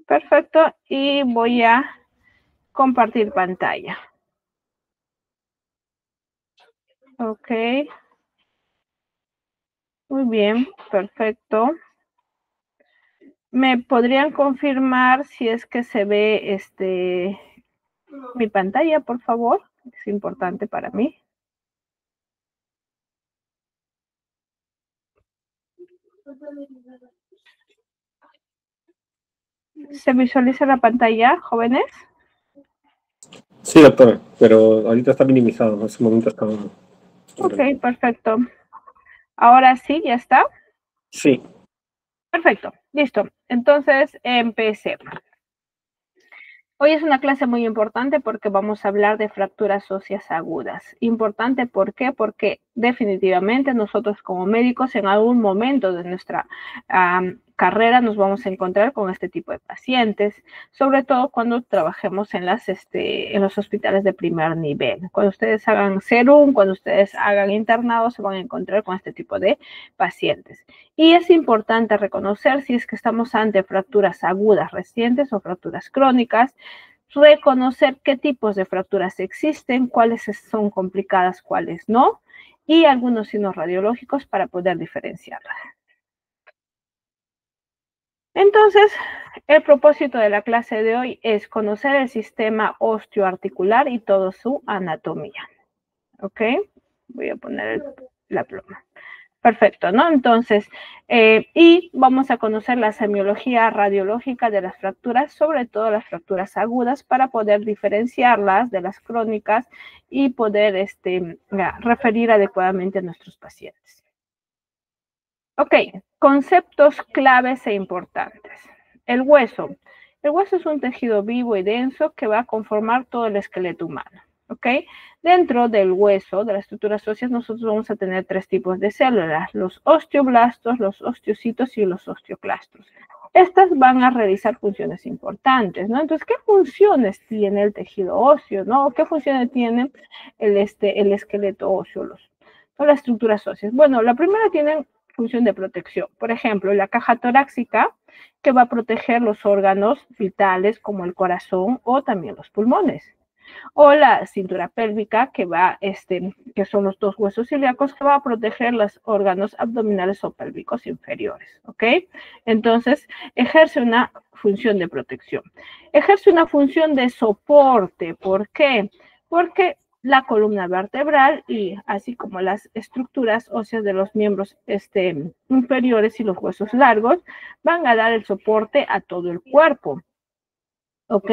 Perfecto. Y voy a compartir pantalla. Ok. Muy bien, perfecto. ¿Me podrían confirmar si es que se ve mi pantalla, por favor? Es importante para mí. ¿Se visualiza la pantalla, jóvenes? Sí, doctora, pero ahorita está minimizado, en ese momento está... Ok, perfecto. Ahora sí, ¿ya está? Sí. Perfecto, listo. Entonces, empecemos. Hoy es una clase muy importante porque vamos a hablar de fracturas óseas agudas. Importante, ¿por qué? Porque definitivamente nosotros como médicos en algún momento de nuestra carrera nos vamos a encontrar con este tipo de pacientes, sobre todo cuando trabajemos en los hospitales de primer nivel. Cuando ustedes hagan serum, cuando ustedes hagan internados, se van a encontrar con este tipo de pacientes. Y es importante reconocer si es que estamos ante fracturas agudas recientes o fracturas crónicas, reconocer qué tipos de fracturas existen, cuáles son complicadas, cuáles no, y algunos signos radiológicos para poder diferenciarlas. Entonces, el propósito de la clase de hoy es conocer el sistema osteoarticular y toda su anatomía. ¿Ok? Voy a poner la pluma. Perfecto, ¿no? Entonces, y vamos a conocer la semiología radiológica de las fracturas, sobre todo las fracturas agudas, para poder diferenciarlas de las crónicas y poder referir adecuadamente a nuestros pacientes. Ok, conceptos claves e importantes. El hueso. El hueso es un tejido vivo y denso que va a conformar todo el esqueleto humano. ¿Ok? Dentro del hueso, de las estructuras óseas, nosotros vamos a tener tres tipos de células: los osteoblastos, los osteocitos y los osteoclastos. Estas van a realizar funciones importantes, ¿no? Entonces, ¿qué funciones tiene el tejido óseo, no? ¿Qué funciones tiene el esqueleto óseo, las estructuras óseas? Bueno, la primera tiene función de protección. Por ejemplo, la caja torácica, que va a proteger los órganos vitales como el corazón o también los pulmones. O la cintura pélvica, que son los dos huesos ilíacos, que va a proteger los órganos abdominales o pélvicos inferiores, ¿ok? Entonces, ejerce una función de protección. Ejerce una función de soporte. ¿Por qué? Porque la columna vertebral y así como las estructuras óseas de los miembros inferiores y los huesos largos van a dar el soporte a todo el cuerpo. ¿Ok?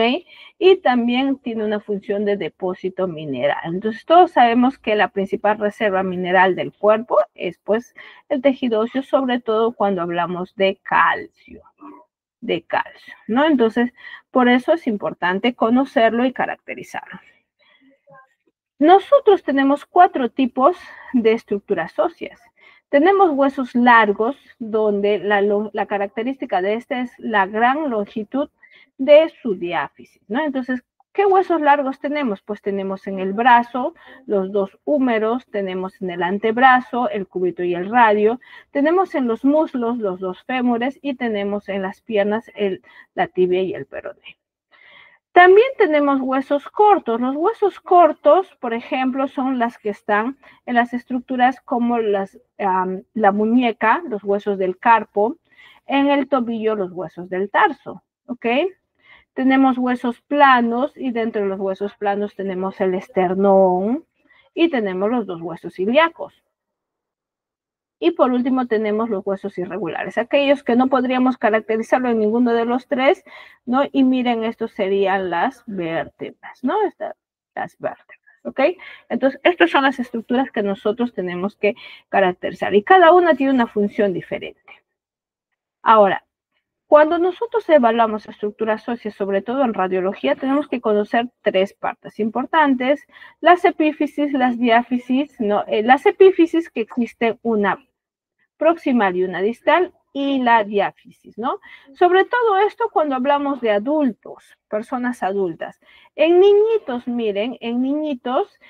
Y también tiene una función de depósito mineral. Entonces, todos sabemos que la principal reserva mineral del cuerpo es, pues, el tejido óseo, sobre todo cuando hablamos de calcio, ¿no? Entonces, por eso es importante conocerlo y caracterizarlo. Nosotros tenemos 4 tipos de estructuras óseas. Tenemos huesos largos, donde la característica de este es la gran longitud de su diáfisis, ¿no? Entonces, ¿qué huesos largos tenemos? Pues tenemos en el brazo los dos húmeros, tenemos en el antebrazo el cúbito y el radio, tenemos en los muslos los dos fémures y tenemos en las piernas la tibia y el peroné. También tenemos huesos cortos. Los huesos cortos, por ejemplo, son las que están en las estructuras como la muñeca, los huesos del carpo, en el tobillo, los huesos del tarso, ¿ok? Tenemos huesos planos y dentro de los huesos planos tenemos el esternón y tenemos los dos huesos ilíacos. Y por último tenemos los huesos irregulares, aquellos que no podríamos caracterizarlo en ninguno de los tres, ¿no? Y miren, estos serían las vértebras, ¿no? Las vértebras, ¿ok? Entonces, estas son las estructuras que nosotros tenemos que caracterizar y cada una tiene una función diferente. Ahora, cuando nosotros evaluamos estructuras óseas, sobre todo en radiología, tenemos que conocer 3 partes importantes: las epífisis, las diáfisis, ¿no? Las epífisis, que existe una proximal y una distal, y la diáfisis, ¿no? Sobre todo esto cuando hablamos de adultos, personas adultas. En niñitos, miren, en niñitos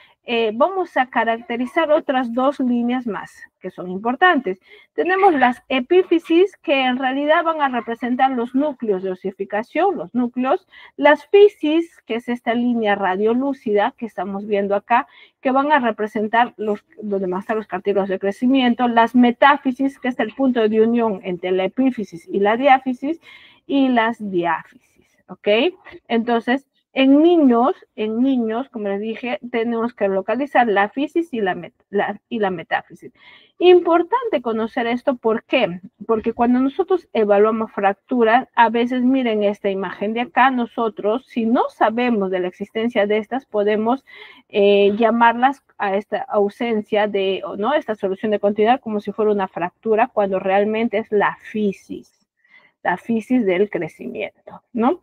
vamos a caracterizar otras dos líneas más que son importantes. Tenemos las epífisis, que en realidad van a representar los núcleos de osificación, los núcleos, las fisis, que es esta línea radiolúcida que estamos viendo acá, que van a representar donde van a estar los cartílagos de crecimiento, las metáfisis, que es el punto de unión entre la epífisis y la diáfisis, y las diáfisis, ¿ok? Entonces, en niños, como les dije, tenemos que localizar la fisis y la metáfisis. Importante conocer esto, ¿por qué? Porque cuando nosotros evaluamos fracturas, a veces miren esta imagen de acá, nosotros, si no sabemos de la existencia de estas, podemos llamarlas a esta ausencia de, o no, esta solución de continuidad como si fuera una fractura, cuando realmente es la fisis del crecimiento, ¿no?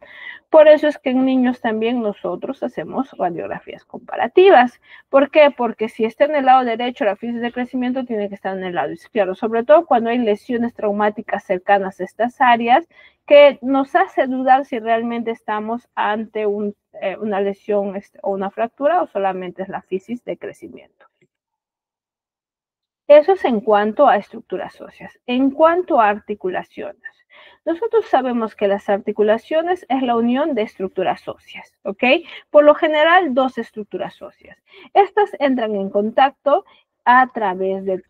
Por eso es que en niños también nosotros hacemos radiografías comparativas. ¿Por qué? Porque si está en el lado derecho la fisis de crecimiento, tiene que estar en el lado izquierdo, sobre todo cuando hay lesiones traumáticas cercanas a estas áreas, que nos hace dudar si realmente estamos ante una lesión o una fractura o solamente es la fisis de crecimiento. Eso es en cuanto a estructuras óseas. En cuanto a articulaciones, nosotros sabemos que las articulaciones es la unión de estructuras óseas, ¿ok? Por lo general, dos estructuras óseas. Estas entran en contacto a través de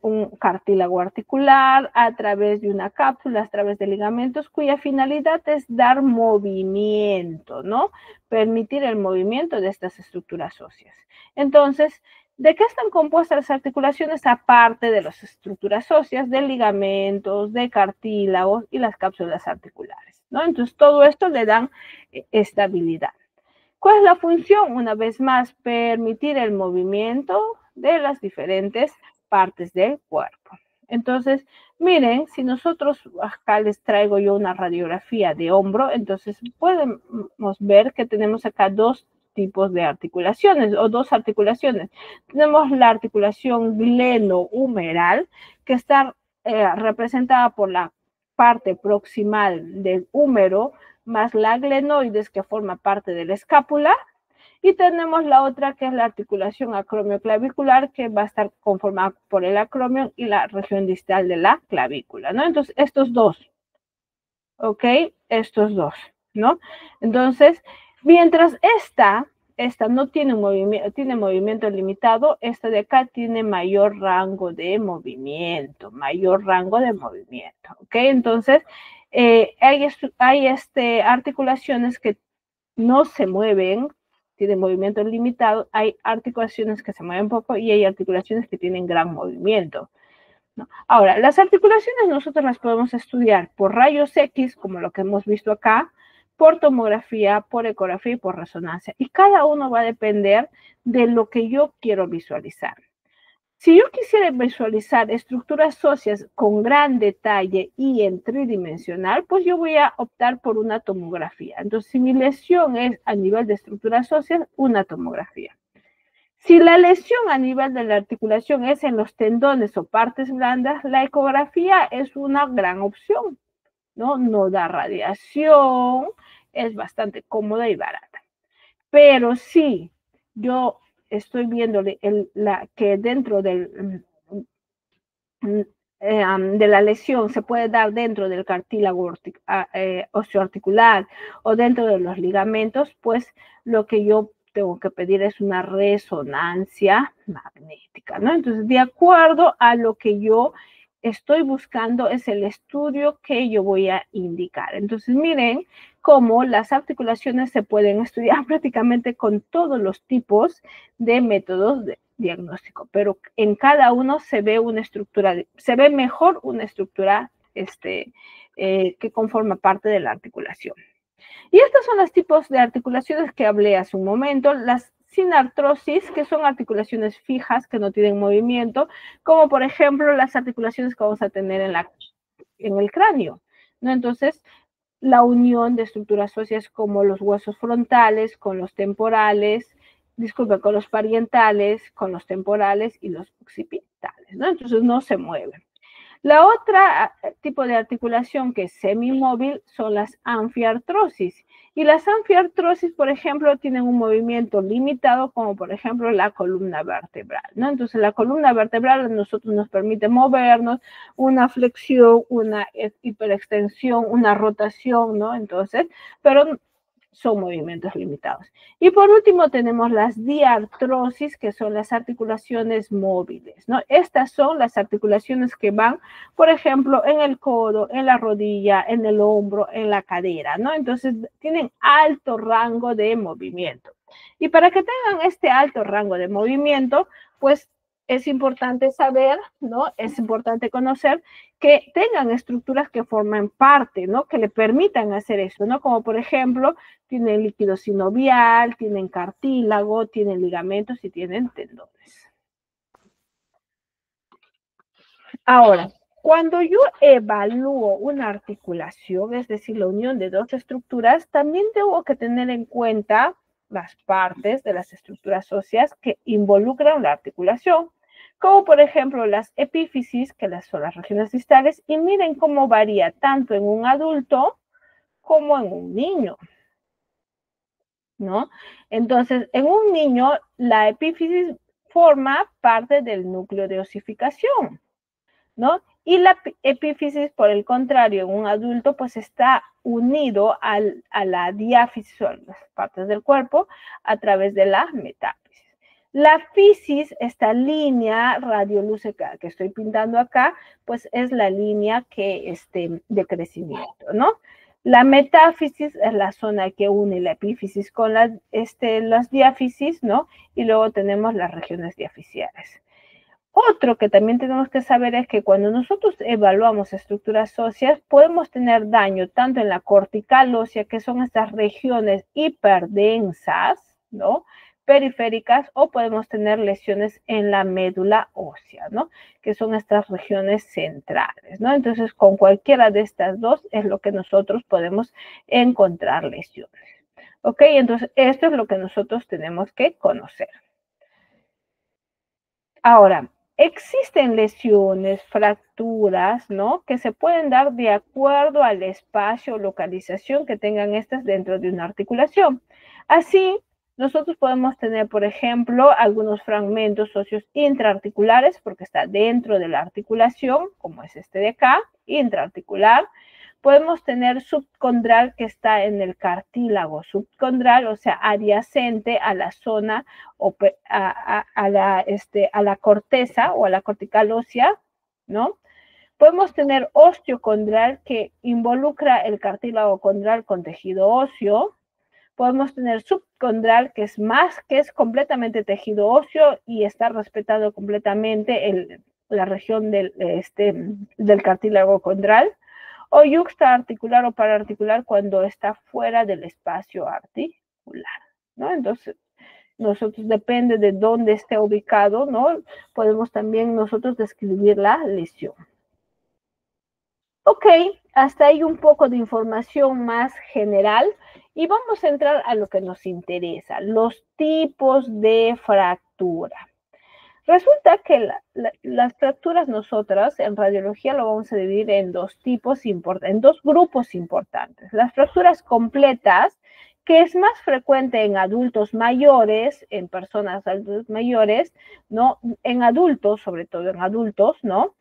un cartílago articular, a través de una cápsula, a través de ligamentos, cuya finalidad es dar movimiento, ¿no? Permitir el movimiento de estas estructuras óseas. Entonces, ¿de qué están compuestas las articulaciones? Aparte de las estructuras óseas, de ligamentos, de cartílagos y las cápsulas articulares, ¿no? Entonces, todo esto le dan estabilidad. ¿Cuál es la función? Una vez más, permitir el movimiento de las diferentes partes del cuerpo. Entonces, miren, si nosotros, acá les traigo yo una radiografía de hombro, entonces podemos ver que tenemos acá dos tipos de articulaciones o dos articulaciones. Tenemos la articulación glenohumeral, que está representada por la parte proximal del húmero, más la glenoides, que forma parte de la escápula, y tenemos la otra, que es la articulación acromioclavicular, que va a estar conformada por el acromion y la región distal de la clavícula, ¿no? Entonces, estos dos, ¿ok? Estos dos, ¿no? Entonces, mientras esta no tiene un movimiento, tiene movimiento limitado, esta de acá tiene mayor rango de movimiento, ¿ok? Entonces, hay articulaciones que no se mueven, tienen movimiento limitado, hay articulaciones que se mueven poco y hay articulaciones que tienen gran movimiento, ¿no? Ahora, las articulaciones nosotros las podemos estudiar por rayos X, como lo que hemos visto acá, por tomografía, por ecografía y por resonancia. Y cada uno va a depender de lo que yo quiero visualizar. Si yo quisiera visualizar estructuras óseas con gran detalle y en tridimensional, pues yo voy a optar por una tomografía. Entonces, si mi lesión es a nivel de estructuras óseas, una tomografía. Si la lesión a nivel de la articulación es en los tendones o partes blandas, la ecografía es una gran opción, ¿no? No da radiación, es bastante cómoda y barata. Pero si yo estoy viendo que dentro de la lesión se puede dar dentro del cartílago osteoarticular o dentro de los ligamentos, pues lo que yo tengo que pedir es una resonancia magnética, ¿no? Entonces, de acuerdo a lo que yo estoy buscando, es el estudio que yo voy a indicar. Entonces, miren cómo las articulaciones se pueden estudiar prácticamente con todos los tipos de métodos de diagnóstico, pero en cada uno se ve una estructura, se ve mejor una estructura que conforma parte de la articulación. Y estos son los tipos de articulaciones que hablé hace un momento, las sin artrosis, que son articulaciones fijas que no tienen movimiento, como por ejemplo las articulaciones que vamos a tener en el cráneo, ¿no? Entonces, la unión de estructuras óseas como los huesos frontales con los temporales, con los parientales, con los temporales y los occipitales, ¿no? Entonces no se mueven. La otra tipo de articulación que es semimóvil son las anfiartrosis. Y las anfiartrosis, por ejemplo, tienen un movimiento limitado, como por ejemplo la columna vertebral, ¿no? Entonces, la columna vertebral a nosotros nos permite movernos, una flexión, una hiperextensión, una rotación, ¿no? Entonces, pero son movimientos limitados. Y por último tenemos las diartrosis, que son las articulaciones móviles, ¿no? Estas son las articulaciones que van, por ejemplo, en el codo, en la rodilla, en el hombro, en la cadera, ¿no? Entonces tienen alto rango de movimiento. Y para que tengan este alto rango de movimiento, pues es importante saber, ¿no? Es importante conocer que tengan estructuras que forman parte, ¿no? Que le permitan hacer eso, ¿no? Como por ejemplo, tienen líquido sinovial, tienen cartílago, tienen ligamentos y tienen tendones. Ahora, cuando yo evalúo una articulación, es decir, la unión de dos estructuras, también tengo que tener en cuenta las partes de las estructuras óseas que involucran la articulación, como por ejemplo las epífisis, que son las regiones distales, y miren cómo varía tanto en un adulto como en un niño, ¿no? Entonces, en un niño, la epífisis forma parte del núcleo de osificación, ¿no? Y la epífisis, por el contrario, en un adulto, pues está unido a la diáfisis, o las partes del cuerpo, a través de la metáfisis. La fisis, esta línea radiolúcica que estoy pintando acá, pues es la línea de crecimiento, ¿no? La metáfisis es la zona que une la epífisis con las diáfisis, ¿no? Y luego tenemos las regiones diaficiales. Otro que también tenemos que saber es que cuando nosotros evaluamos estructuras óseas, podemos tener daño tanto en la cortical ósea, que son estas regiones hiperdensas, ¿no? Periféricas, o podemos tener lesiones en la médula ósea, ¿no? Que son estas regiones centrales, ¿no? Entonces, con cualquiera de estas dos es lo que nosotros podemos encontrar lesiones. ¿Ok? Entonces, esto es lo que nosotros tenemos que conocer. Ahora, existen lesiones, fracturas, ¿no? Que se pueden dar de acuerdo al espacio o localización que tengan estas dentro de una articulación. Así, nosotros podemos tener, por ejemplo, algunos fragmentos óseos intraarticulares, porque está dentro de la articulación, como es este de acá, intraarticular. Podemos tener subcondral, que está en el cartílago subcondral, o sea, adyacente a la zona, a la corteza o a la cortical ósea, ¿no? Podemos tener osteocondral, que involucra el cartílago condral con tejido óseo. Podemos tener subcondral, que es completamente tejido óseo y está respetado completamente la región del cartílago condral. O yuxtaarticular o paraarticular, cuando está fuera del espacio articular, ¿no? Entonces, nosotros, depende de dónde esté ubicado, ¿no? Podemos también nosotros describir la lesión. Ok, hasta ahí un poco de información más general y vamos a entrar a lo que nos interesa, los tipos de fractura. Resulta que las fracturas, nosotras en radiología lo vamos a dividir en dos grupos importantes. Las fracturas completas, que es más frecuente en adultos mayores, en personas adultos mayores, ¿no? En adultos, sobre todo en adultos, ¿no?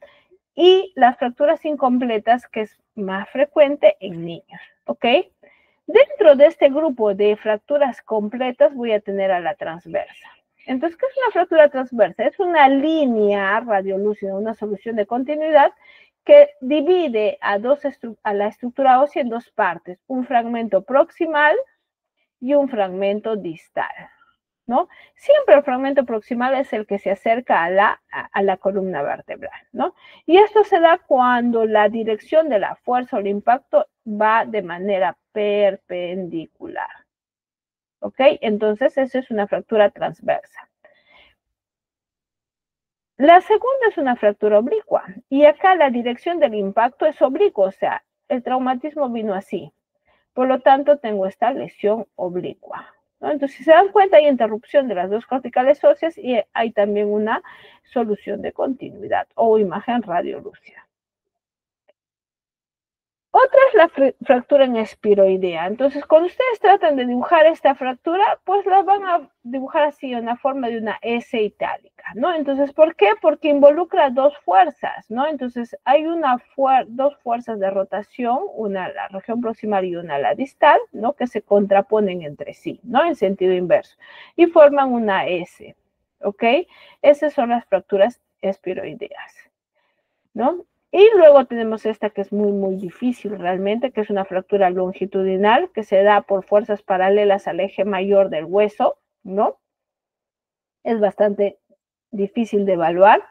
Y las fracturas incompletas, que es más frecuente en niños, ¿ok? Dentro de este grupo de fracturas completas voy a tener a la transversa. Entonces, ¿qué es una fractura transversa? Es una línea radiolúcida, una solución de continuidad que divide a la estructura ósea en dos partes, un fragmento proximal y un fragmento distal, ¿no? Siempre el fragmento proximal es el que se acerca a la columna vertebral, ¿no? Y esto se da cuando la dirección de la fuerza o el impacto va de manera perpendicular. ¿Ok? Entonces, eso es una fractura transversa. La segunda es una fractura oblicua. Y acá la dirección del impacto es oblicua, o sea, el traumatismo vino así. Por lo tanto, tengo esta lesión oblicua, ¿no? Entonces, si se dan cuenta, hay interrupción de las dos corticales óseas y hay también una solución de continuidad o imagen radiolúcida. Otra es la fractura en espiroidea. Entonces, cuando ustedes tratan de dibujar esta fractura, pues la van a dibujar así en la forma de una S itálica, ¿no? Entonces, ¿por qué? Porque involucra dos fuerzas, ¿no? Entonces, hay dos fuerzas de rotación, una a la región proximal y una a la distal, ¿no? Que se contraponen entre sí, ¿no? En sentido inverso. Y forman una S, ¿ok? Esas son las fracturas espiroideas, ¿no? Y luego tenemos esta que es muy difícil realmente, que es una fractura longitudinal que se da por fuerzas paralelas al eje mayor del hueso, ¿no? Es bastante difícil de evaluar.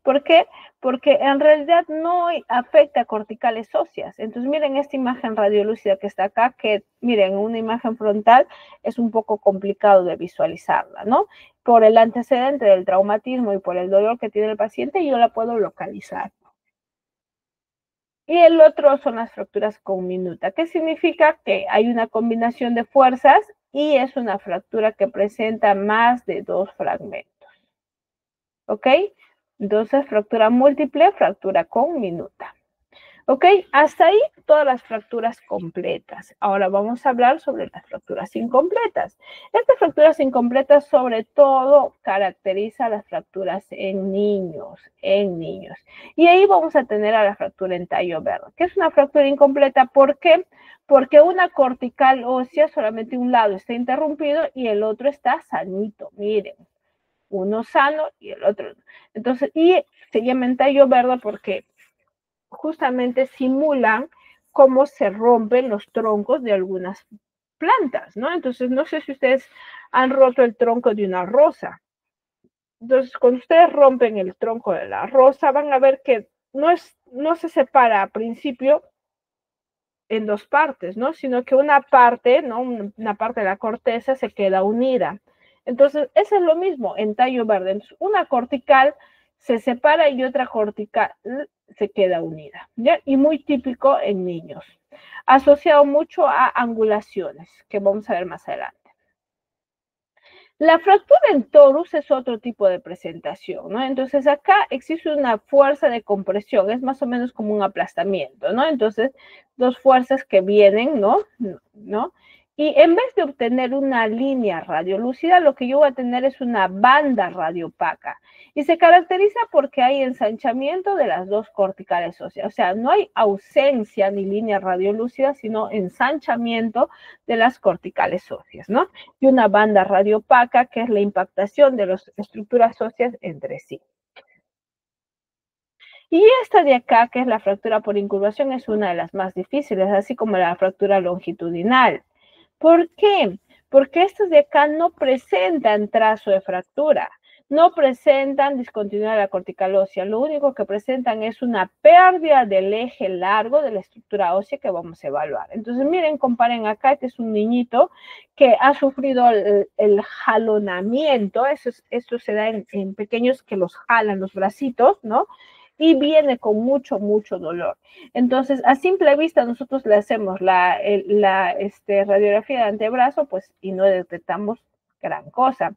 ¿Por qué? Porque en realidad no afecta a corticales óseas. Entonces, miren esta imagen radiolúcida que está acá, que miren, una imagen frontal es un poco complicado de visualizarla, ¿no? Por el antecedente del traumatismo y por el dolor que tiene el paciente, yo la puedo localizar. Y el otro son las fracturas con minuta, que significa que hay una combinación de fuerzas y es una fractura que presenta más de dos fragmentos. ¿Ok? Entonces, fractura múltiple, fractura con minuta. ¿Ok? Hasta ahí todas las fracturas completas. Ahora vamos a hablar sobre las fracturas incompletas. Estas fracturas incompletas sobre todo caracteriza las fracturas en niños. Y ahí vamos a tener a la fractura en tallo verde, que es una fractura incompleta. ¿Por qué? Porque una cortical ósea, solamente un lado está interrumpido y el otro está sanito. Miren, uno sano y el otro no. Entonces, y se llama en tallo verde porque justamente simulan cómo se rompen los troncos de algunas plantas, ¿no? Entonces, no sé si ustedes han roto el tronco de una rosa. Entonces, cuando ustedes rompen el tronco de la rosa, van a ver que no se separa a principio en dos partes, ¿no? Sino que una parte, ¿no? Una parte de la corteza se queda unida. Entonces, eso es lo mismo en tallo verde. Entonces, una cortical se separa y otra cortical se queda unida, ¿ya? Y muy típico en niños. Asociado mucho a angulaciones, que vamos a ver más adelante. La fractura en torus es otro tipo de presentación, ¿no? Entonces acá existe una fuerza de compresión, es más o menos como un aplastamiento, ¿no? Entonces, dos fuerzas que vienen, ¿no? Y en vez de obtener una línea radiolúcida, lo que yo voy a tener es una banda radiopaca. Y se caracteriza porque hay ensanchamiento de las dos corticales óseas. O sea, no hay ausencia ni línea radiolúcida, sino ensanchamiento de las corticales óseas, ¿no? Y una banda radiopaca, que es la impactación de las estructuras óseas entre sí. Y esta de acá, que es la fractura por incurvación, es una de las más difíciles, así como la fractura longitudinal. ¿Por qué? Porque estas de acá no presentan trazo de fractura, no presentan discontinuidad de la cortical ósea, lo único que presentan es una pérdida del eje largo de la estructura ósea que vamos a evaluar. Entonces, miren, comparen acá, este es un niñito que ha sufrido el jalonamiento, esto se da en pequeños que los jalan los bracitos, ¿no? Y viene con mucho dolor. Entonces, a simple vista, nosotros le hacemos la radiografía de antebrazo, pues, y no detectamos gran cosa.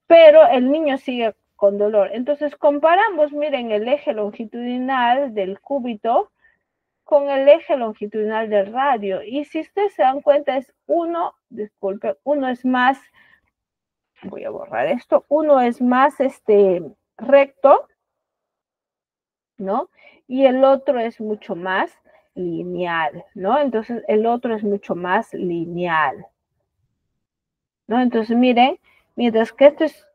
Pero el niño sigue con dolor. Entonces, comparamos, miren, el eje longitudinal del cúbito con el eje longitudinal del radio. Y si ustedes se dan cuenta, uno es más, voy a borrar esto, uno es más recto, ¿no? Y el otro es mucho más lineal, ¿no? Entonces, el otro es mucho más lineal, ¿no? Entonces, miren, mientras que esto es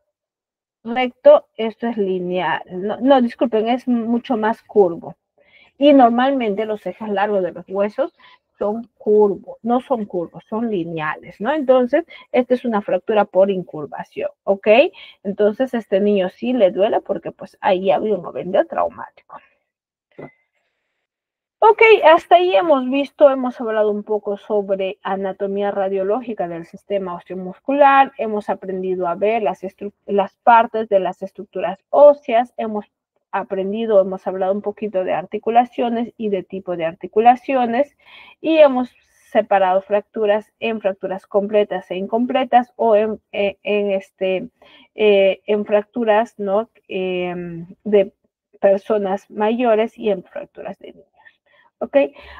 recto, esto es lineal. No, disculpen, es mucho más curvo. Y normalmente los ejes largos de los huesos son curvos, no son curvos, son lineales, ¿no? Entonces, esta es una fractura por incurvación, ¿ok? Entonces, este niño sí le duele porque pues ahí había un evento traumático. Ok, hasta ahí hemos hablado un poco sobre anatomía radiológica del sistema osteomuscular, hemos aprendido a ver las partes de las estructuras óseas, hemos hablado un poquito de articulaciones y de tipo de articulaciones, y hemos separado fracturas en fracturas completas e incompletas o en fracturas, ¿no? De personas mayores y en fracturas de niños. ¿Ok?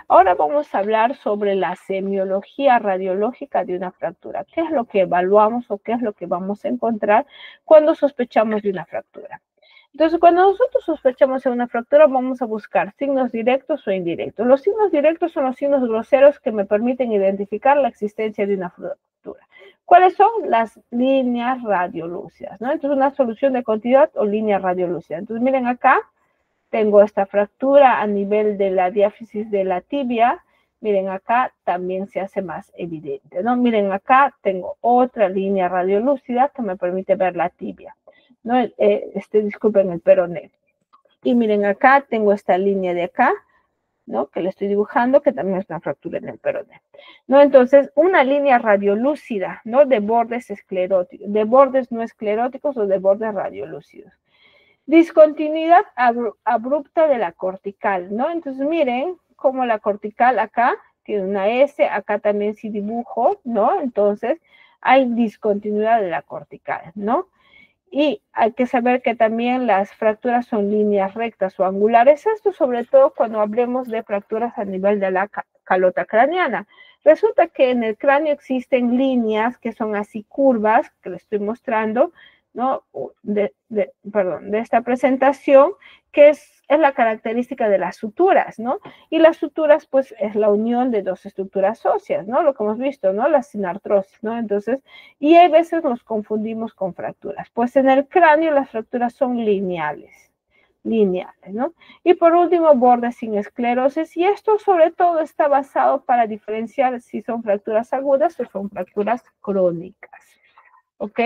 Ahora vamos a hablar sobre la semiología radiológica de una fractura. ¿Qué es lo que evaluamos o qué es lo que vamos a encontrar cuando sospechamos de una fractura? Entonces, cuando nosotros sospechamos de una fractura, vamos a buscar signos directos o indirectos. Los signos directos son los signos groseros que me permiten identificar la existencia de una fractura. ¿Cuáles son? Las líneas radiolúcidas, ¿no? Entonces, una solución de continuidad o línea radiolúcida. Entonces, miren acá, tengo esta fractura a nivel de la diáfisis de la tibia. Miren acá, también se hace más evidente, ¿no? Miren acá, tengo otra línea radiolúcida que me permite ver la tibia, ¿no? Disculpen, el peroné. Y miren acá, tengo esta línea de acá, ¿no? Que le estoy dibujando, que también es una fractura en el peroné, ¿no? Entonces, una línea radiolúcida, ¿no? De bordes escleróticos, de bordes no escleróticos o de bordes radiolúcidos. Discontinuidad abrupta de la cortical, ¿no? Entonces, miren cómo la cortical acá tiene una S, acá también sí dibujo, ¿no? Entonces, hay discontinuidad de la cortical, ¿no? Y hay que saber que también las fracturas son líneas rectas o angulares, esto sobre todo cuando hablemos de fracturas a nivel de la calota craneana. Resulta que en el cráneo existen líneas que son así curvas, que les estoy mostrando, ¿no? de esta presentación, que es la característica de las suturas, ¿no? Y las suturas, pues, es la unión de dos estructuras óseas, ¿no? Lo que hemos visto, ¿no? La sinartrosis, ¿no? Entonces, y hay veces los confundimos con fracturas. Pues en el cráneo las fracturas son lineales, ¿no? Y por último, bordes sin esclerosis, y esto sobre todo está basado para diferenciar si son fracturas agudas o son fracturas crónicas, ¿ok?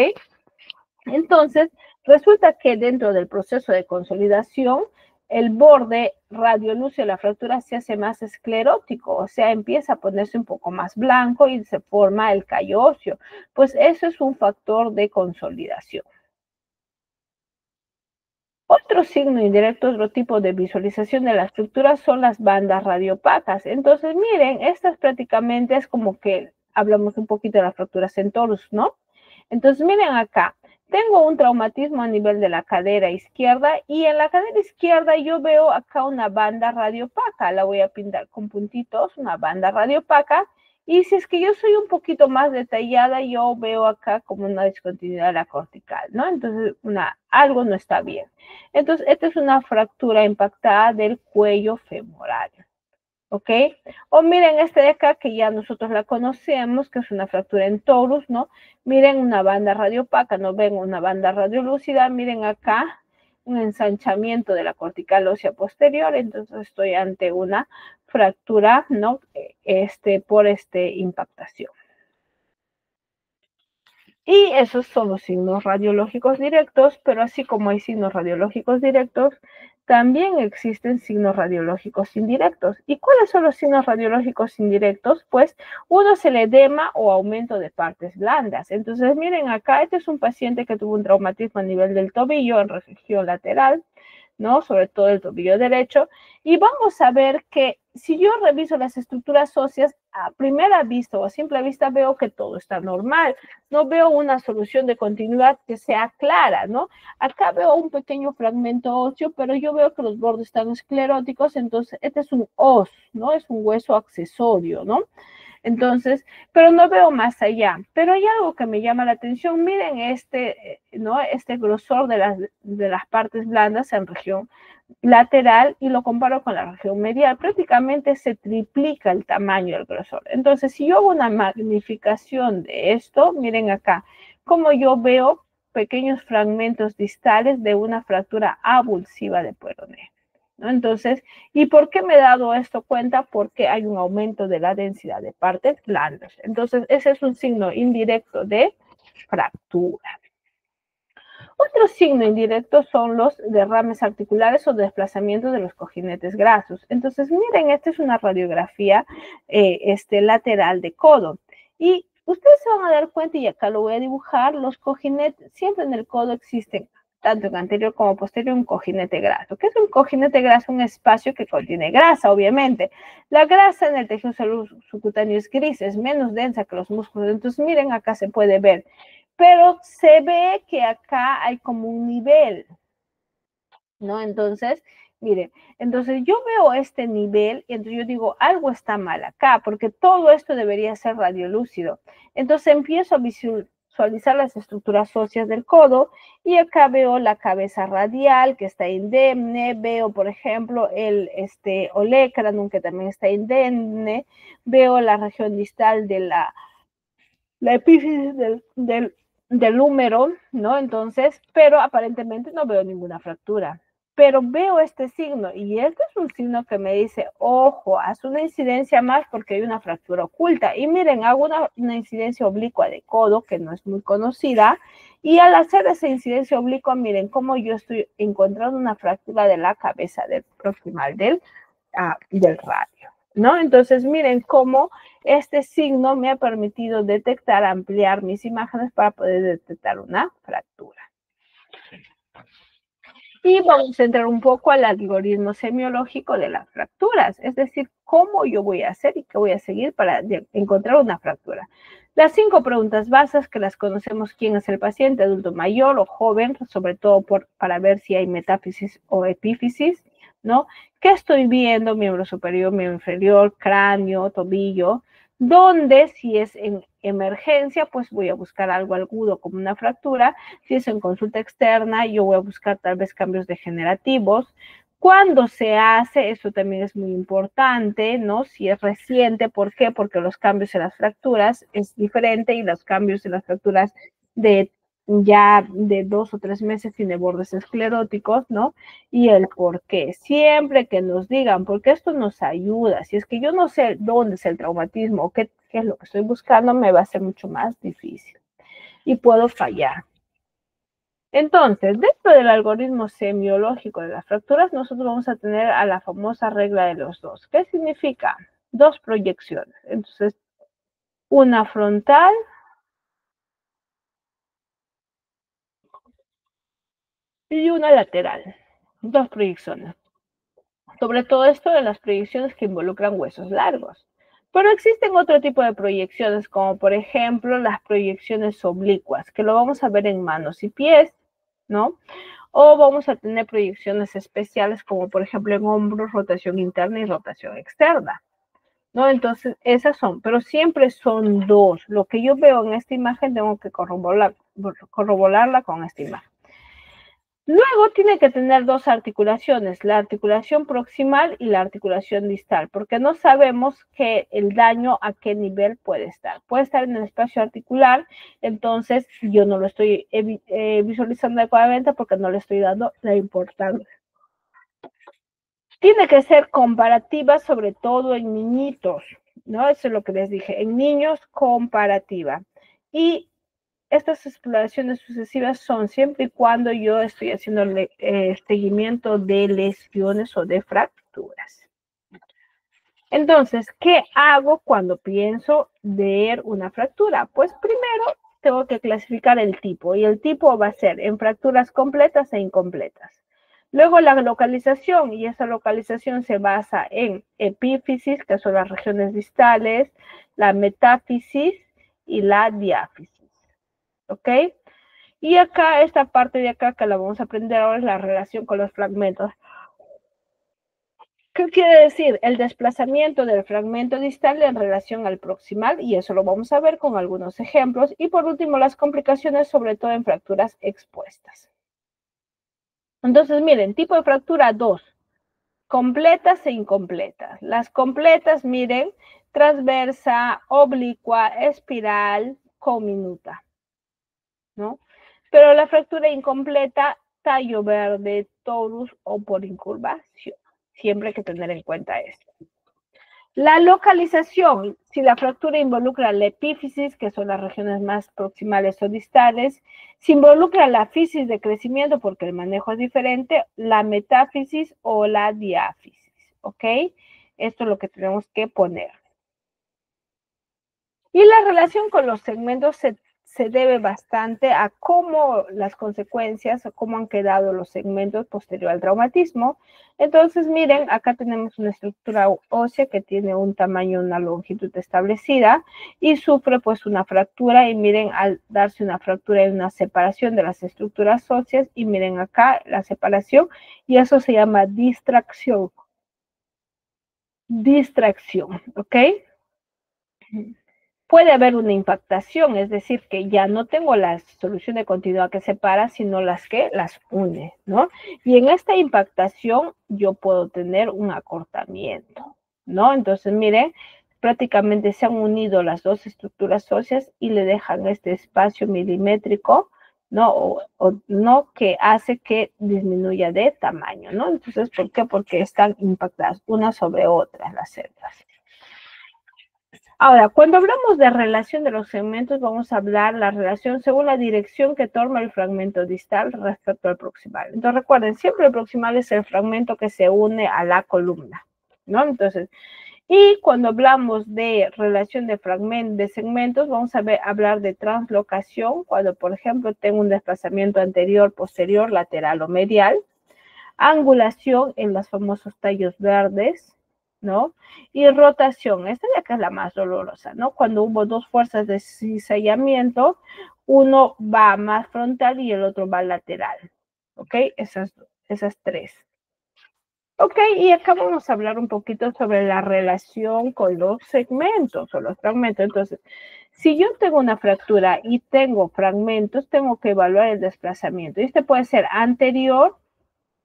Entonces, resulta que dentro del proceso de consolidación, el borde radiolúcido de la fractura se hace más esclerótico, o sea, empieza a ponerse un poco más blanco y se forma el callo óseo. Pues eso es un factor de consolidación. Otro signo indirecto, otro tipo de visualización de la estructura son las bandas radiopacas. Entonces, miren, estas prácticamente es como que hablamos un poquito de las fracturas en torus, ¿no? Entonces, miren acá, tengo un traumatismo a nivel de la cadera izquierda y en la cadera izquierda yo veo acá una banda radiopaca. La voy a pintar con puntitos, una banda radiopaca. Y si es que yo soy un poquito más detallada, yo veo acá como una discontinuidad de la cortical, ¿no? Entonces, algo no está bien. Entonces, esta es una fractura impactada del cuello femoral. ¿Ok? O miren este de acá, que ya nosotros la conocemos, que es una fractura en torus, ¿no? Miren una banda radiopaca, ¿no? Ven una banda radiolúcida, miren acá un ensanchamiento de la cortical ósea posterior, entonces estoy ante una fractura, ¿no? Por impactación. Y esos son los signos radiológicos directos, pero así como hay signos radiológicos directos, también existen signos radiológicos indirectos. ¿Y cuáles son los signos radiológicos indirectos? Pues uno es el edema o aumento de partes blandas. Entonces, miren acá, este es un paciente que tuvo un traumatismo a nivel del tobillo en región lateral, ¿no? Sobre todo el tobillo derecho. Y vamos a ver que si yo reviso las estructuras óseas, a primera vista o a simple vista veo que todo está normal. No veo una solución de continuidad que sea clara, ¿no? Acá veo un pequeño fragmento óseo, pero yo veo que los bordes están escleróticos, entonces este es un os, ¿no? Es un hueso accesorio, ¿no? Entonces, pero no veo más allá. Pero hay algo que me llama la atención. Miren ¿no? Este grosor de las partes blandas en región lateral y lo comparo con la región medial. Prácticamente se triplica el tamaño del grosor. Entonces, si yo hago una magnificación de esto, miren acá, como yo veo pequeños fragmentos distales de una fractura avulsiva de peroné, ¿no? Entonces, ¿y por qué me he dado esto cuenta? Porque hay un aumento de la densidad de partes blandas. Entonces, ese es un signo indirecto de fractura. Otro signo indirecto son los derrames articulares o desplazamientos de los cojinetes grasos. Entonces, miren, esta es una radiografía lateral de codo. Y ustedes se van a dar cuenta, y acá lo voy a dibujar, los cojinetes, siempre en el codo existen, tanto en anterior como posterior, un cojinete graso. ¿Qué es un cojinete graso? Un espacio que contiene grasa, obviamente. La grasa en el tejido subcutáneo es gris, es menos densa que los músculos. Entonces, miren, acá se puede ver. Pero se ve que acá hay como un nivel, ¿no? Entonces, Miren, entonces yo veo este nivel y entonces yo digo, algo está mal acá, porque todo esto debería ser radiolúcido. Entonces empiezo a visualizar las estructuras óseas del codo y acá veo la cabeza radial que está indemne, veo por ejemplo el olecranon que también está indemne, veo la región distal de la epífisis del húmero, ¿no? Entonces, pero aparentemente no veo ninguna fractura. Pero veo este signo y este es un signo que me dice, ojo, haz una incidencia más porque hay una fractura oculta. Y miren, hago una incidencia oblicua de codo que no es muy conocida y al hacer esa incidencia oblicua, miren cómo yo estoy encontrando una fractura de la cabeza del proximal del radio, ¿no? Entonces, miren cómo este signo me ha permitido detectar, ampliar mis imágenes para poder detectar una fractura. Y vamos a entrar un poco al algoritmo semiológico de las fracturas, es decir, cómo yo voy a hacer y qué voy a seguir para encontrar una fractura. Las 5 preguntas básicas que las conocemos: quién es el paciente, adulto mayor o joven, sobre todo para ver si hay metáfisis o epífisis, ¿no? ¿Qué estoy viendo? Miembro superior, miembro inferior, cráneo, tobillo. Donde si es en emergencia, pues voy a buscar algo agudo como una fractura. Si es en consulta externa, yo voy a buscar tal vez cambios degenerativos. ¿Cuándo se hace? Eso también es muy importante, ¿no? Si es reciente, ¿por qué? Porque los cambios en las fracturas es diferente y los cambios en las fracturas de ya de 2 o 3 meses tiene bordes escleróticos, ¿no? Y el por qué. Siempre que nos digan, porque esto nos ayuda. Si es que yo no sé dónde es el traumatismo o qué es lo que estoy buscando, me va a ser mucho más difícil y puedo fallar. Entonces, dentro del algoritmo semiológico de las fracturas, nosotros vamos a tener a la famosa regla de los 2. ¿Qué significa? 2 proyecciones. Entonces, una frontal y una lateral. 2 proyecciones. Sobre todo esto de las proyecciones que involucran huesos largos. Pero existen otro tipo de proyecciones, como por ejemplo las proyecciones oblicuas, que lo vamos a ver en manos y pies, ¿no? O vamos a tener proyecciones especiales, como por ejemplo en hombros, rotación interna y rotación externa, ¿no? Entonces, esas son, pero siempre son 2. Lo que yo veo en esta imagen tengo que corroborarla con esta imagen. Luego tiene que tener 2 articulaciones, la articulación proximal y la articulación distal, porque no sabemos que el daño a qué nivel puede estar. Puede estar en el espacio articular, entonces yo no lo estoy visualizando adecuadamente porque no le estoy dando la importancia. Tiene que ser comparativa, sobre todo en niñitos, ¿no? Eso es lo que les dije, en niños comparativa. Y estas exploraciones sucesivas son siempre y cuando yo estoy haciendo seguimiento de lesiones o de fracturas. Entonces, ¿qué hago cuando pienso ver una fractura? Pues primero tengo que clasificar el tipo y el tipo va a ser en fracturas completas e incompletas. Luego la localización, y esa localización se basa en epífisis, que son las regiones distales, la metáfisis y la diáfisis. ¿Ok? Y acá, esta parte de acá que la vamos a aprender ahora es la relación con los fragmentos. ¿Qué quiere decir? El desplazamiento del fragmento distal en relación al proximal, y eso lo vamos a ver con algunos ejemplos. Y por último, las complicaciones, sobre todo en fracturas expuestas. Entonces, miren, tipo de fractura 2, completas e incompletas. Las completas, miren, transversa, oblicua, espiral, cominuta, ¿no? Pero la fractura incompleta, tallo verde, torus o por incurvación. Siempre hay que tener en cuenta esto. La localización, si la fractura involucra la epífisis, que son las regiones más proximales o distales, si involucra la fisis de crecimiento, porque el manejo es diferente, la metáfisis o la diáfisis, ¿ok? Esto es lo que tenemos que poner. Y la relación con los segmentos se debe bastante a cómo las consecuencias o cómo han quedado los segmentos posterior al traumatismo. Entonces, miren, acá tenemos una estructura ósea que tiene un tamaño, una longitud establecida y sufre pues una fractura, y miren, al darse una fractura hay una separación de las estructuras óseas, y miren acá la separación, y eso se llama distracción. Distracción, ¿ok? Puede haber una impactación, es decir, que ya no tengo la solución de continuidad que separa, sino las que las une, ¿no? Y en esta impactación yo puedo tener un acortamiento, ¿no? Entonces, miren, prácticamente se han unido las dos estructuras óseas y le dejan este espacio milimétrico, ¿no? No, que hace que disminuya de tamaño, ¿no? Entonces, ¿por qué? Porque están impactadas una sobre otra las células. Ahora, cuando hablamos de relación de los segmentos, vamos a hablar la relación según la dirección que toma el fragmento distal respecto al proximal. Entonces, recuerden, siempre el proximal es el fragmento que se une a la columna, ¿no? Entonces, y cuando hablamos de relación de segmentos, vamos a hablar de translocación, cuando, por ejemplo, tengo un desplazamiento anterior, posterior, lateral o medial. Angulación en los famosos tallos verdes, ¿no? Y rotación, esta de acá es la más dolorosa, ¿no? Cuando hubo dos fuerzas de cizallamiento, uno va más frontal y el otro va lateral, ¿ok? Esas tres. Ok, y acá vamos a hablar un poquito sobre la relación con los segmentos o los fragmentos. Entonces, si yo tengo una fractura y tengo fragmentos, tengo que evaluar el desplazamiento. Este puede ser anterior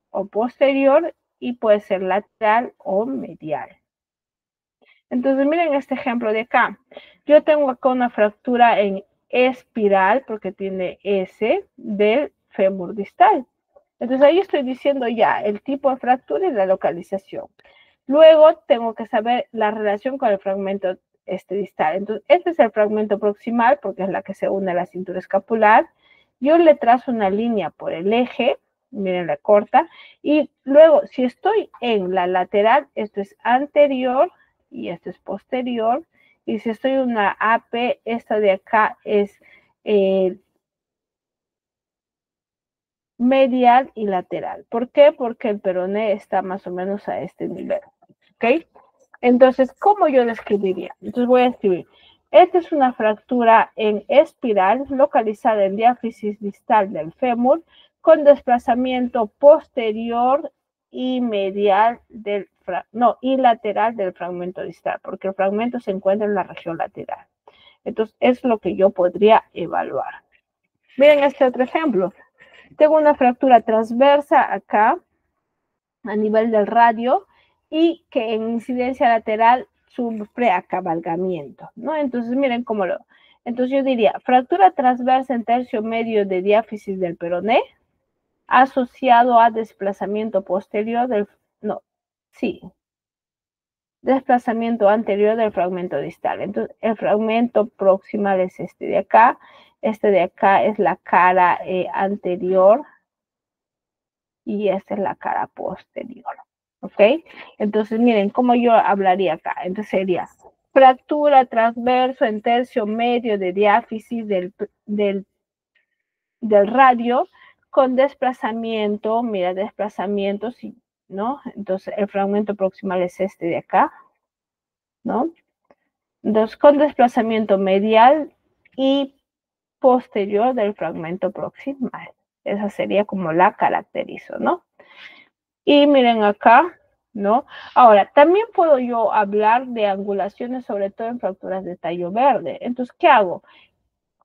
o posterior y puede ser lateral o medial. Entonces, miren este ejemplo de acá. Yo tengo acá una fractura en espiral porque tiene S del fémur distal. Entonces, ahí estoy diciendo ya el tipo de fractura y la localización. Luego, tengo que saber la relación con el fragmento distal. Entonces, este es el fragmento proximal porque es la que se une a la cintura escapular. Yo le trazo una línea por el eje, miren la corta, y luego, si estoy en la lateral, esto es anterior y esto es posterior, y si estoy en una AP, esta de acá es medial y lateral. ¿Por qué? Porque el peroné está más o menos a este nivel, ¿ok? Entonces, ¿cómo yo describiría? Entonces voy a escribir, esta es una fractura en espiral localizada en diáfisis distal del fémur con desplazamiento posterior y medial y lateral del fragmento distal, porque el fragmento se encuentra en la región lateral. Entonces, es lo que yo podría evaluar. Miren este otro ejemplo. Tengo una fractura transversa acá, a nivel del radio, y que en incidencia lateral sufre acabalgamiento, ¿no? Entonces, miren cómo lo... Entonces yo diría, fractura transversa en tercio medio de diáfisis del peroné, asociado a desplazamiento posterior del... No, sí. Desplazamiento anterior del fragmento distal. Entonces, el fragmento proximal es este de acá. Este de acá es la cara anterior y esta es la cara posterior. ¿Ok? Entonces, miren cómo yo hablaría acá. Entonces sería fractura transverso en tercio medio de diáfisis del radio con desplazamiento, mira, desplazamiento, sí, ¿no? Entonces, el fragmento proximal es este de acá, ¿no? Entonces, con desplazamiento medial y posterior del fragmento proximal. Esa sería como la caracterizo, ¿no? Y miren acá, ¿no? Ahora, también puedo yo hablar de angulaciones, sobre todo en fracturas de tallo verde. Entonces, ¿qué hago?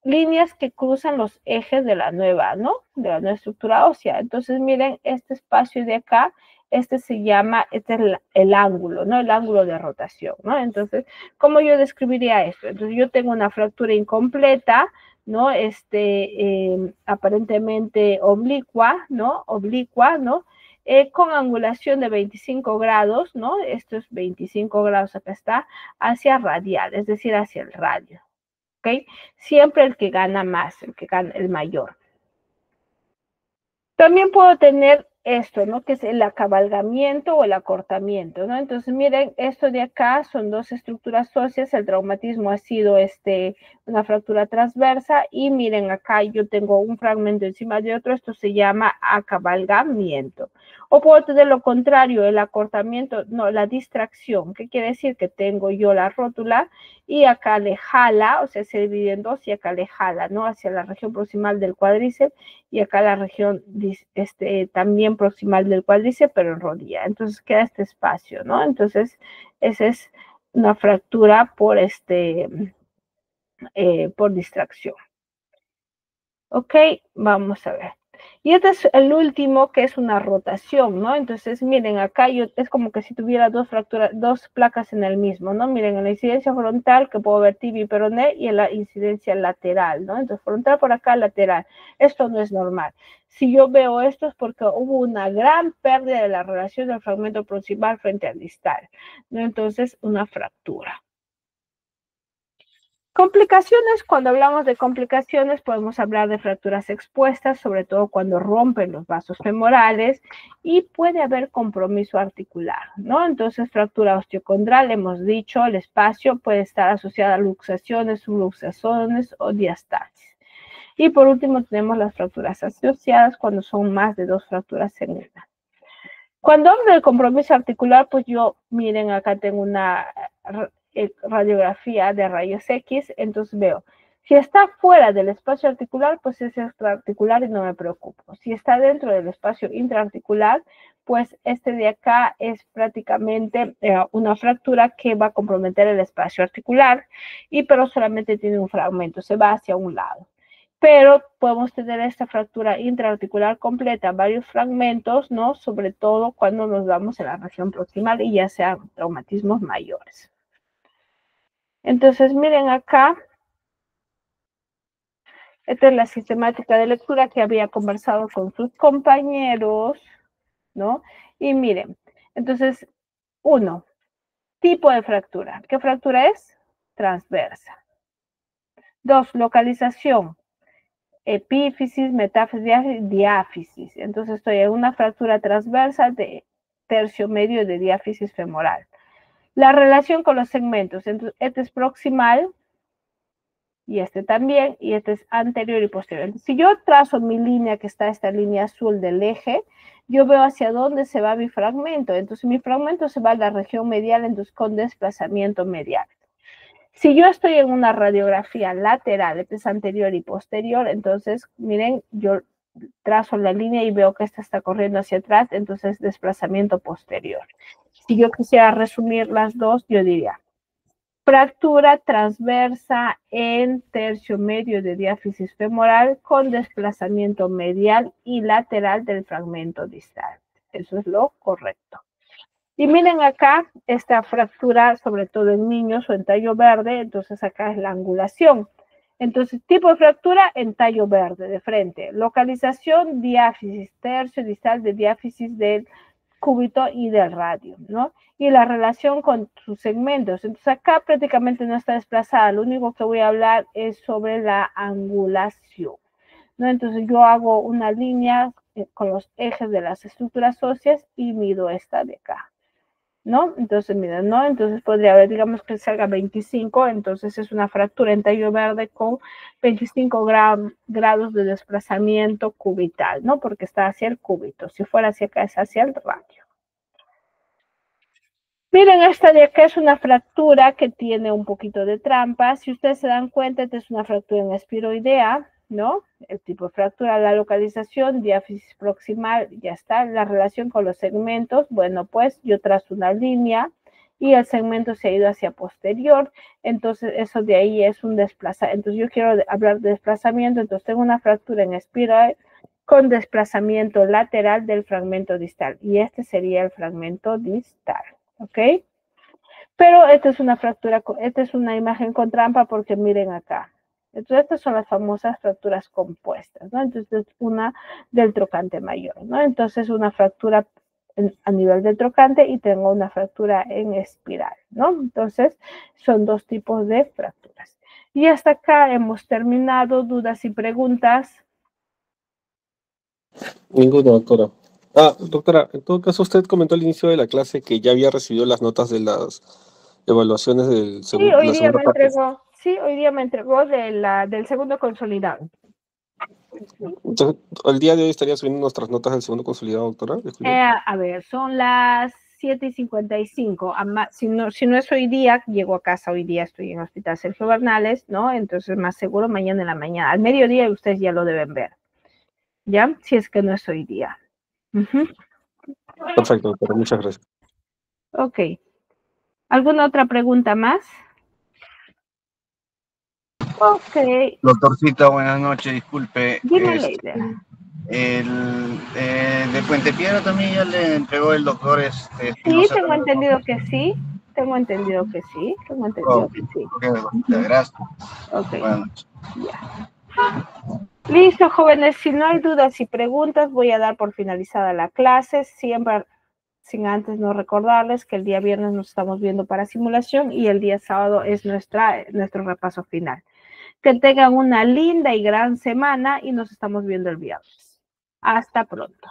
Líneas que cruzan los ejes de la nueva, ¿no? De la nueva estructura ósea. Entonces, miren, este espacio de acá, este se llama, este es el ángulo, ¿no? El ángulo de rotación, ¿no? Entonces, ¿cómo yo describiría esto? Entonces, yo tengo una fractura incompleta, ¿no? Aparentemente oblicua, ¿no? Oblicua, ¿no? Con angulación de 25 grados, ¿no? Esto es 25 grados, acá está, hacia radial, es decir, hacia el radio. ¿Ok? Siempre el que gana más, el que gana el mayor. También puedo tener esto, ¿no? Que es el acabalgamiento o el acortamiento, ¿no? Entonces, miren, esto de acá son dos estructuras óseas, el traumatismo ha sido una fractura transversa, y miren acá yo tengo un fragmento encima de otro, esto se llama acabalgamiento. O puedo tener lo contrario, el acortamiento, no, la distracción, ¿qué quiere decir? Que tengo yo la rótula y acá le jala, o sea, se divide en dos y acá le jala, ¿no? Hacia la región proximal del cuádriceps y acá la región también proximal del cuádriceps, pero en rodilla. Entonces queda este espacio, ¿no? Entonces, esa es una fractura por por distracción. Ok, vamos a ver. Y este es el último, que es una rotación, ¿no? Entonces, miren, acá es como que si tuviera dos placas en el mismo, ¿no? Miren, en la incidencia frontal, que puedo ver tibia y peroné, y en la incidencia lateral, ¿no? Entonces, frontal por acá, lateral. Esto no es normal. Si yo veo esto es porque hubo una gran pérdida de la relación del fragmento proximal frente al distal, ¿no? Entonces, una fractura. Complicaciones, cuando hablamos de complicaciones podemos hablar de fracturas expuestas, sobre todo cuando rompen los vasos femorales, y puede haber compromiso articular, ¿no? Entonces, fractura osteocondral, hemos dicho, el espacio puede estar asociado a luxaciones, subluxaciones o diastasis. Y por último tenemos las fracturas asociadas cuando son más de dos fracturas en una. Cuando hablo de compromiso articular, pues yo, miren, acá tengo una radiografía de rayos X, entonces veo, si está fuera del espacio articular, pues es extraarticular y no me preocupo. Si está dentro del espacio intraarticular, pues este de acá es prácticamente una fractura que va a comprometer el espacio articular, pero solamente tiene un fragmento, se va hacia un lado. Pero podemos tener esta fractura intraarticular completa, varios fragmentos, ¿no? Sobre todo cuando nos vamos a la región proximal y ya sean traumatismos mayores. Entonces, miren acá, esta es la sistemática de lectura que había conversado con sus compañeros, ¿no? Y miren, entonces, 1, tipo de fractura. ¿Qué fractura es? Transversa. 2, localización. Epífisis, metáfisis, diáfisis. Entonces estoy en una fractura transversa de tercio medio de diáfisis femoral. La relación con los segmentos. Entonces, este es proximal y este también, y este es anterior y posterior. Entonces, si yo trazo mi línea, que está esta línea azul del eje, yo veo hacia dónde se va mi fragmento. Entonces mi fragmento se va a la región medial, entonces con desplazamiento medial. Si yo estoy en una radiografía lateral, este es anterior y posterior, entonces, miren, yo trazo la línea y veo que esta está corriendo hacia atrás, entonces desplazamiento posterior. Si yo quisiera resumir las dos, yo diría, fractura transversa en tercio medio de diáfisis femoral con desplazamiento medial y lateral del fragmento distal. Eso es lo correcto. Y miren acá esta fractura, sobre todo en niños o en tallo verde, entonces acá es la angulación. Entonces, tipo de fractura en tallo verde, de frente. Localización, diáfisis, tercio distal de diáfisis del cúbito y del radio, ¿no? Y la relación con sus segmentos. Entonces, acá prácticamente no está desplazada. Lo único que voy a hablar es sobre la angulación, ¿no? Entonces, yo hago una línea con los ejes de las estructuras óseas y mido esta de acá, ¿no? Entonces, miren, ¿no? Entonces podría haber, digamos que salga 25, entonces es una fractura en tallo verde con 25 grados de desplazamiento cubital, ¿no? Porque está hacia el cúbito. Si fuera hacia acá, es hacia el radio. Miren, esta de acá es una fractura que tiene un poquito de trampa. Si ustedes se dan cuenta, esta es una fractura en espiroidea, ¿no? El tipo de fractura, la localización, diáfisis proximal, ya está. La relación con los segmentos, bueno, pues yo trazo una línea y el segmento se ha ido hacia posterior, entonces eso de ahí es un desplazamiento. Entonces yo quiero hablar de desplazamiento, entonces tengo una fractura en espiroidea con desplazamiento lateral del fragmento distal, y este sería el fragmento distal, ¿ok? Pero esta es una fractura, esta es una imagen con trampa porque miren acá. Entonces, estas son las famosas fracturas compuestas, ¿no? Entonces, es una del trocante mayor, ¿no? Entonces, una fractura a nivel del trocante y tengo una fractura en espiral, ¿no? Entonces, son dos tipos de fracturas. Y hasta acá hemos terminado. ¿Dudas y preguntas? Ninguno, doctora. Doctora, en todo caso, usted comentó al inicio de la clase que ya había recibido las notas de las evaluaciones Sí, hoy la día segunda me parte. entregó. Sí, hoy día me entregó del segundo consolidado. Entonces, el día de hoy estaría subiendo nuestras notas del segundo consolidado, doctora. A ver, son las 7:55. Si no es hoy día, llego a casa hoy día, estoy en el Hospital Sergio Bernales, ¿no? Entonces, más seguro mañana en la mañana. Al mediodía ustedes ya lo deben ver, ¿ya? Si es que no es hoy día. Perfecto, doctora, muchas gracias. Ok. ¿Alguna otra pregunta más? Ok. Doctorcita, buenas noches, disculpe. Dime la idea. De Puente Piedra también ya le entregó el doctor Sí, Espinosa. tengo entendido que sí. Tengo entendido que sí. Gracias. Ok. Buenas noches. Ya. Listo, jóvenes. Si no hay dudas y preguntas, voy a dar por finalizada la clase. Siempre, sin antes no recordarles que el día viernes nos estamos viendo para simulación y el día sábado es nuestro repaso final. Que tengan una linda y gran semana y nos estamos viendo el viernes. Hasta pronto.